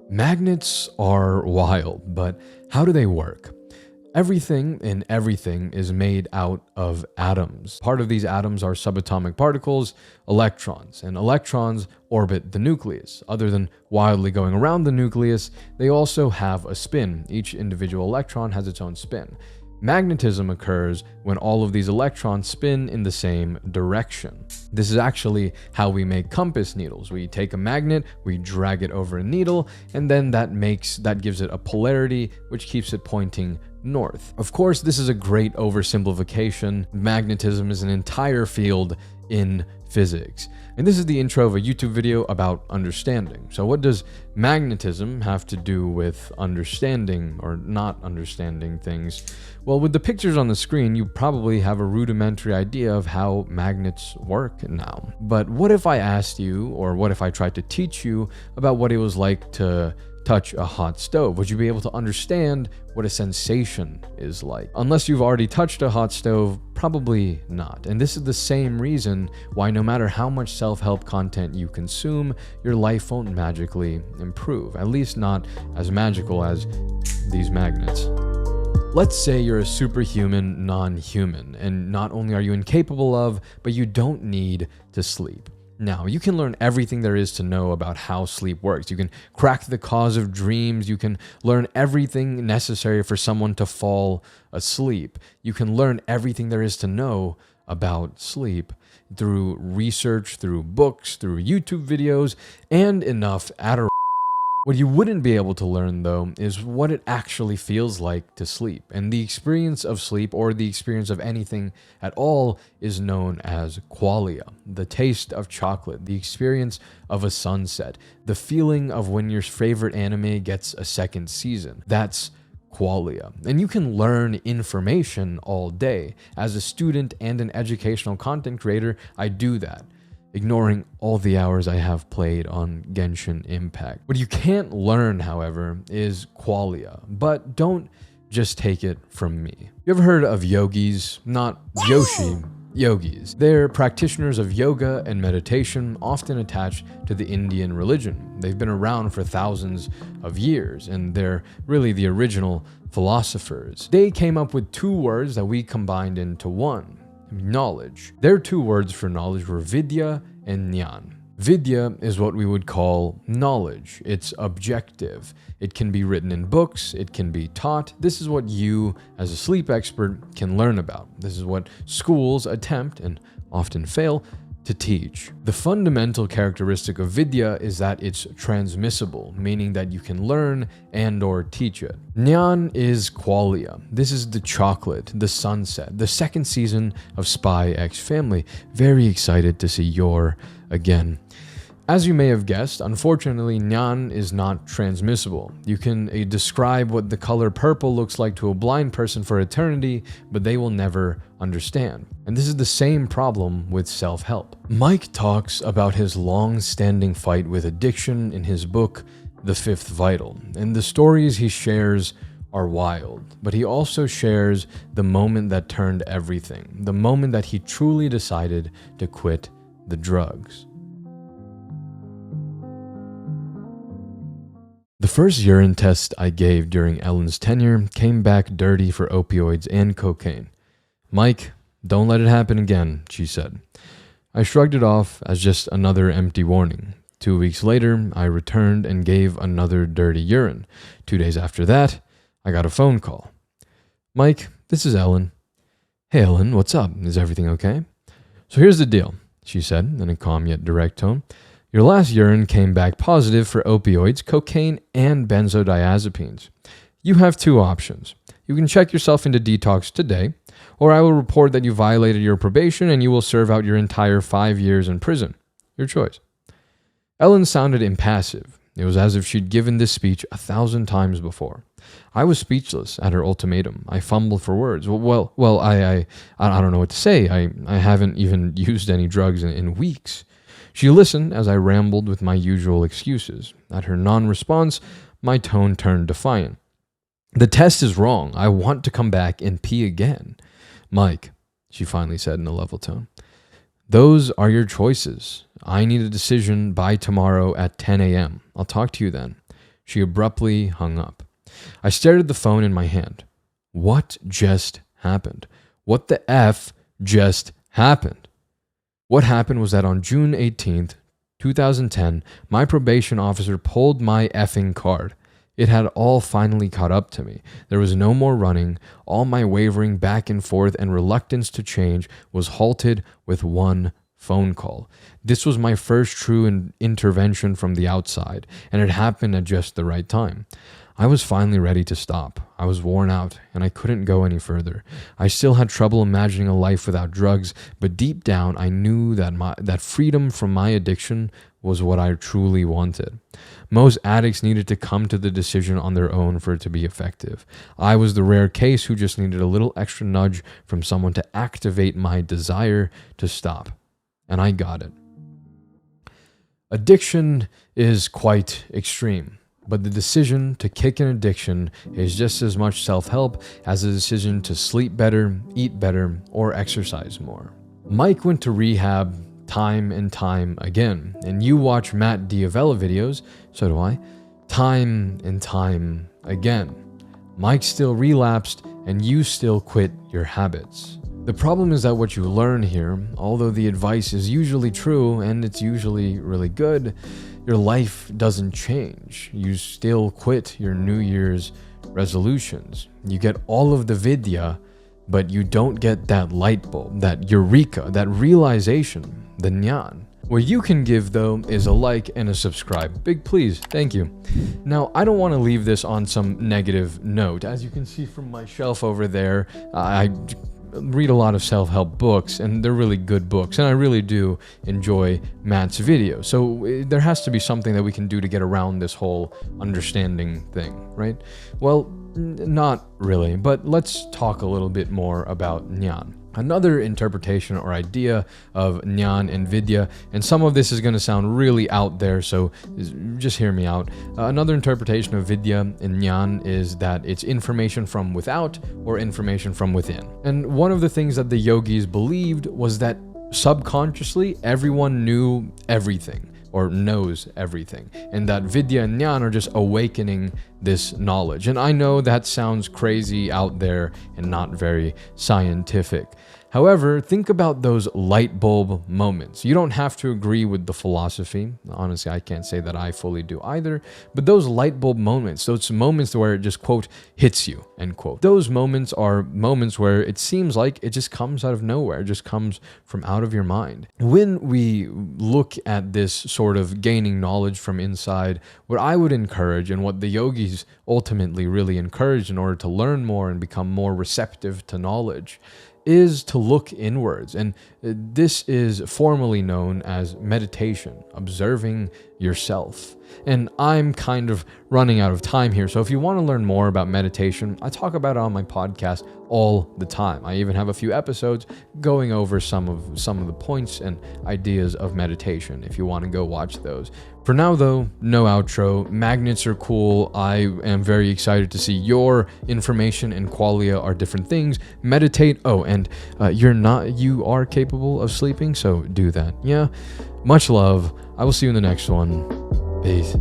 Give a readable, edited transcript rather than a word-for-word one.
Magnets are wild, but how do they work? Everything in everything is made out of atoms. Part of these atoms are subatomic particles, electrons, and electrons orbit the nucleus. Other than wildly going around the nucleus, they also have a spin. Each individual electron has its own spin. Magnetism occurs when all of these electrons spin in the same direction. This is actually how we make compass needles. We take a magnet, we drag it over a needle, and then that gives it a polarity, which keeps it pointing north. Of course, this is a great oversimplification. Magnetism is an entire field in physics. And this is the intro of a YouTube video about understanding. So what does magnetism have to do with understanding or not understanding things? Well, with the pictures on the screen, you probably have a rudimentary idea of how magnets work now. But what if I asked you, or what if I tried to teach you about what it was like to touch a hot stove? Would you be able to understand what a sensation is like? Unless you've already touched a hot stove, probably not. And this is the same reason why no matter how much self-help content you consume, your life won't magically improve. At least not as magical as these magnets. Let's say you're a superhuman non-human, and not only are you incapable of, but you don't need to sleep. Now, you can learn everything there is to know about how sleep works. You can crack the cause of dreams. You can learn everything necessary for someone to fall asleep. You can learn everything there is to know about sleep through research, through books, through YouTube videos, and enough Adderall. What you wouldn't be able to learn, though, is what it actually feels like to sleep. And the experience of sleep, or the experience of anything at all, is known as qualia. The taste of chocolate, the experience of a sunset, the feeling of when your favorite anime gets a second season. That's qualia. And you can learn information all day. As a student and an educational content creator, I do that, ignoring all the hours I have played on Genshin Impact. What you can't learn, however, is qualia. But don't just take it from me. You ever heard of yogis? Not Yoshi, yogis. They're practitioners of yoga and meditation, often attached to the Indian religion. They've been around for thousands of years, and they're really the original philosophers. They came up with two words that we combined into one: knowledge. Their two words for knowledge were Vidya and Jnana. Vidya is what we would call knowledge. It's objective. It can be written in books. It can be taught. This is what you, as a sleep expert, can learn about. This is what schools attempt, and often fail, to teach. The fundamental characteristic of Vidya is that it's transmissible, meaning that you can learn and or teach it. Jnana is qualia. This is the chocolate, the sunset, the second season of Spy X Family. Very excited to see Yor again. As you may have guessed, unfortunately, Jnana is not transmissible. You can describe what the color purple looks like to a blind person for eternity, but they will never understand. And this is the same problem with self-help. Mike talks about his long-standing fight with addiction in his book, The Fifth Vital, and the stories he shares are wild, but he also shares the moment that turned everything, the moment that he truly decided to quit the drugs. The first urine test I gave during Ellen's tenure came back dirty for opioids and cocaine. "Mike, don't let it happen again," she said. I shrugged it off as just another empty warning. 2 weeks later, I returned and gave another dirty urine. 2 days after that, I got a phone call. "Mike, this is Ellen." "Hey Ellen, what's up? Is everything okay?" "So here's the deal," she said in a calm yet direct tone. "Your last urine came back positive for opioids, cocaine, and benzodiazepines. You have two options. You can check yourself into detox today, or I will report that you violated your probation and you will serve out your entire 5 years in prison. Your choice." Ellen sounded impassive. It was as if she'd given this speech 1,000 times before. I was speechless at her ultimatum. I fumbled for words. I don't know what to say. I haven't even used any drugs in weeks. She listened as I rambled with my usual excuses. At her non-response, my tone turned defiant. "The test is wrong. I want to come back and pee again." "Mike," she finally said in a level tone, "those are your choices. I need a decision by tomorrow at 10 a.m. I'll talk to you then." She abruptly hung up. I stared at the phone in my hand. What just happened? What the F just happened? What happened was that on June 18th, 2010, my probation officer pulled my effing card. It had all finally caught up to me. There was no more running. All my wavering back and forth and reluctance to change was halted with one phone call. This was my first true intervention from the outside, and it happened at just the right time. I was finally ready to stop. I was worn out, and I couldn't go any further. I still had trouble imagining a life without drugs, but deep down I knew that freedom from my addiction was what I truly wanted. Most addicts needed to come to the decision on their own for it to be effective. I was the rare case who just needed a little extra nudge from someone to activate my desire to stop. And I got it. Addiction is quite extreme. But the decision to kick an addiction is just as much self-help as the decision to sleep better, eat better, or exercise more. Mike went to rehab time and time again, and you watch Matt Diavella videos, so do I, time and time again. Mike still relapsed, and you still quit your habits. The problem is that what you learn here, although the advice is usually true and it's usually really good, your life doesn't change. You still quit your New Year's resolutions. You get all of the Vidya, but you don't get that light bulb, that eureka, that realization, the Jnana. What you can give, though, is a like and a subscribe. Big please. Thank you. Now, I don't want to leave this on some negative note. As you can see from my shelf over there, I read a lot of self-help books, and they're really good books, and I really do enjoy Matt's videos. So there has to be something that we can do to get around this whole understanding thing, right? Well, not really, but let's talk a little bit more about Jnana. Another interpretation or idea of Jnana and Vidya, and some of this is going to sound really out there, so just hear me out. Another interpretation of Vidya and Jnana is that it's information from without or information from within. And one of the things that the yogis believed was that subconsciously everyone knew everything or knows everything, and that Vidya and Jnana are just awakening this knowledge. And I know that sounds crazy out there and not very scientific. However, think about those light bulb moments. You don't have to agree with the philosophy. Honestly, I can't say that I fully do either. But those light bulb moments, those moments where it just, quote, hits you, end quote. Those moments are moments where it seems like it just comes out of nowhere. It just comes from out of your mind. When we look at this sort of gaining knowledge from inside, what I would encourage and what the yogis ultimately really encourage in order to learn more and become more receptive to knowledge is to look inwards. And this is formally known as meditation, observing yourself. And I'm kind of running out of time here. So if you want to learn more about meditation, I talk about it on my podcast all the time. I even have a few episodes going over some of the points and ideas of meditation if you want to go watch those. For now, though, no outro. Magnets are cool. I am very excited to see your information and Qualia are different things. Meditate. Oh, and you are capable of sleeping, so do that. Yeah. Much love. I will see you in the next one. Peace.